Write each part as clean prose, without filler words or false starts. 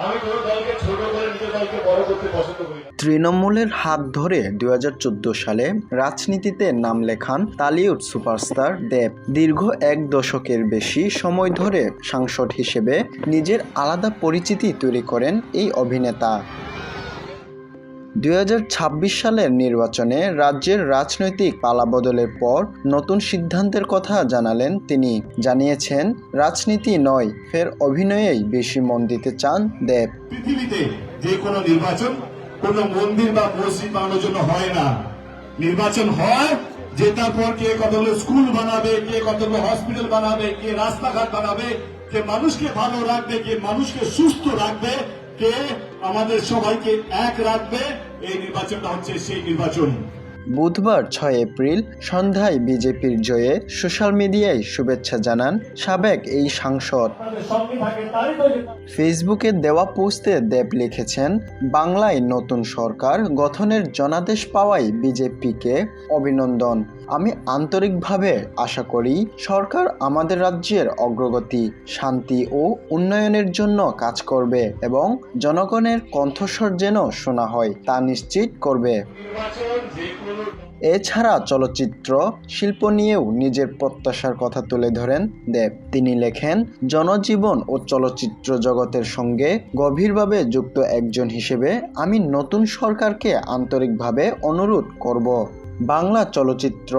আমি কোনো দলকে ছোট করে নিজের দলকে বড় করতে পছন্দ করি না। তৃণমূলের হাত ধরে 2014 সালে রাজনীতিতে নাম লেখান টালিউড সুপারস্টার দেব। দীর্ঘ এক দশকের বেশি সময় ধরে সাংসদ হিসেবে নিজের আলাদা পরিচিতি তৈরি করেন এই অভিনেতা। 2026 সালের নির্বাচনে রাজ্যের রাজনৈতিক পালাবদলের পর নতুন সিদ্ধান্তের কথা জানালেন তিনি। জানিয়েছেন, রাজনীতি নয়, ফের অভিনয়েই বেশি মন দিতে চান দেব। পৃথিবীতে যে কোনো নির্বাচন কোনো মন্দির বা মসজিদ বানানোর জন্য হয় না। নির্বাচন হয় জেতার পর কে কতগুলো স্কুল বানাবে, কে কতগুলো হসপিটাল বানাবে, কে রাস্তাঘাট বানাবে, কে মানুষকে ভালো রাখবে, কে মানুষকে সুস্থ রাখবে, কে আমাদের সবাইকে এক রাখবে। এই নির্বাচনটা হচ্ছে সেই নির্বাচন। বুধবার 6 এপ্রিল সন্ধ্যায় বিজেপির জয়ে সোশ্যাল মিডিয়ায় শুভেচ্ছা জানান সাবেক এই সাংসদ। ফেসবুকে দেওয়া পোস্টে দেব লিখেছেন, বাংলায় নতুন সরকার গঠনের জনাদেশ পাওয়ায় বিজেপিকে অভিনন্দন। আমি আন্তরিকভাবে আশা করি সরকার আমাদের রাজ্যের অগ্রগতি, শান্তি ও উন্নয়নের জন্য কাজ করবে এবং জনগণের কণ্ঠস্বর যেন শোনা হয় তা নিশ্চিত করবে। এছাড়া চলচ্চিত্র শিল্প নিয়েও নিজের প্রত্যাশার কথা তুলে ধরেন দেব। তিনি লেখেন, জনজীবন ও চলচ্চিত্র জগতের সঙ্গে গভীরভাবে যুক্ত একজন হিসেবে আমি নতুন সরকারকে আন্তরিকভাবে অনুরোধ করব, বাংলা চলচ্চিত্র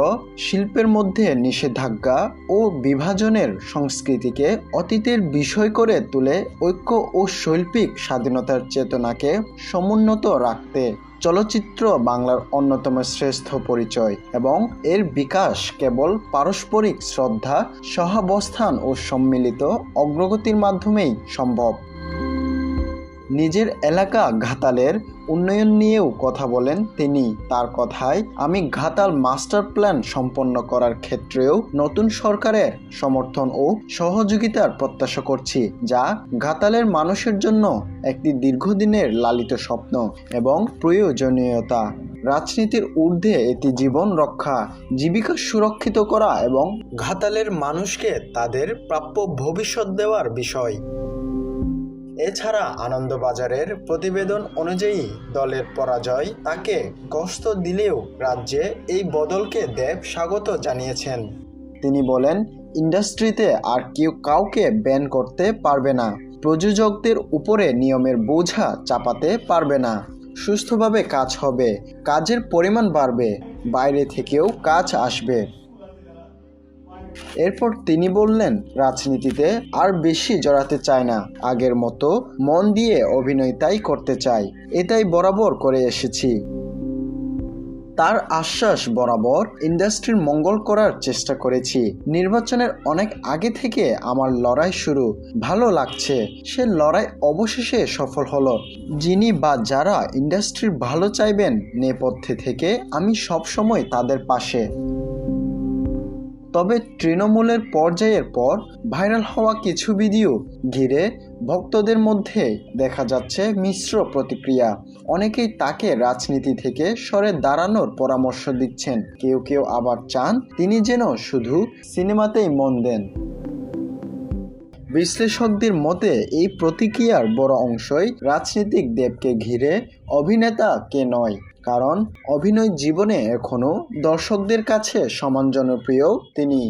শিল্পের মধ্যে নিষেধাজ্ঞা ও বিভাজনের সংস্কৃতিকে অতীতের বিষয় করে তুলে ঐক্য ও শৈল্পিক স্বাধীনতার চেতনাকে সমুন্নত রাখতে। চলচ্চিত্র বাংলার অন্যতম শ্রেষ্ঠ পরিচয় এবং এর বিকাশ কেবল পারস্পরিক শ্রদ্ধা, সহাবস্থান ও সম্মিলিত অগ্রগতির মাধ্যমেই সম্ভব। নিজের এলাকা ঘাটালের উন্নয়ন নিয়েও কথা বলেন তিনি। তার কথায়, আমি ঘাটাল মাস্টার প্ল্যান সম্পন্ন করার ক্ষেত্রেও নতুন সরকারের সমর্থন ও সহযোগিতার প্রত্যাশা করছি, যা ঘাটালের মানুষের জন্য একটি দীর্ঘদিনের লালিত স্বপ্ন এবং প্রয়োজনীয়তা। রাজনীতির ঊর্ধ্বে এটি জীবন রক্ষা, জীবিকা সুরক্ষিত করা এবং ঘাটালের মানুষকে তাদের প্রাপ্য ভবিষ্যৎ দেওয়ার বিষয়। এছাড়া আনন্দবাজারের প্রতিবেদন অনুযায়ী দলের পরাজয় তাকে কষ্ট দিলেও রাজ্যে এই বদলকে দেব স্বাগত জানিয়েছেন। তিনি বলেন, ইন্ডাস্ট্রিতে আর কেউ কাউকে ব্যান করতে পারবে না, প্রযোজকদের উপরে নিয়মের বোঝা চাপাতে পারবে না, সুস্থভাবে কাজ হবে, কাজের পরিমাণ বাড়বে, বাইরে থেকেও কাজ আসবে। এরপর তিনি বললেন, রাজনীতিতে আর বেশি জড়াতে চায় না, আগের মতো মন দিয়ে অভিনয়টাই করতে চাই, এটাই বরাবর করে এসেছি। তার আশ্বাস বরাবর ইন্ডাস্ট্রির মঙ্গল করার চেষ্টা করেছি। নির্বাচনের অনেক আগে থেকে আমার লড়াই শুরু, ভালো লাগছে সে লড়াই অবশেষে সফল হলো। যিনি বা যারা ইন্ডাস্ট্রির ভালো চাইবেন নেপথ্যে থেকে আমি সবসময় তাদের পাশে। তবে তৃণমূলের পর্যায়ের পর ভাইরাল হওয়া কিছু ভিডিও ঘিরে ভক্তদের মধ্যে দেখা যাচ্ছে মিশ্র প্রতিক্রিয়া। অনেকেই তাকে রাজনীতি থেকে সরে দাঁড়ানোর পরামর্শ দিচ্ছেন, কেউ কেউ আবার চান তিনি যেন শুধু সিনেমাতেই মন দেন। বিশ্লেষকদের মতে এই প্রতিক্রিয়ার বড় অংশই রাজনীতিক দেবকে ঘিরে, অভিনেতা কে নয়, কারণ অভিনয় জীবনে এখনও দর্শকদের কাছে সমান জনপ্রিয় তিনি।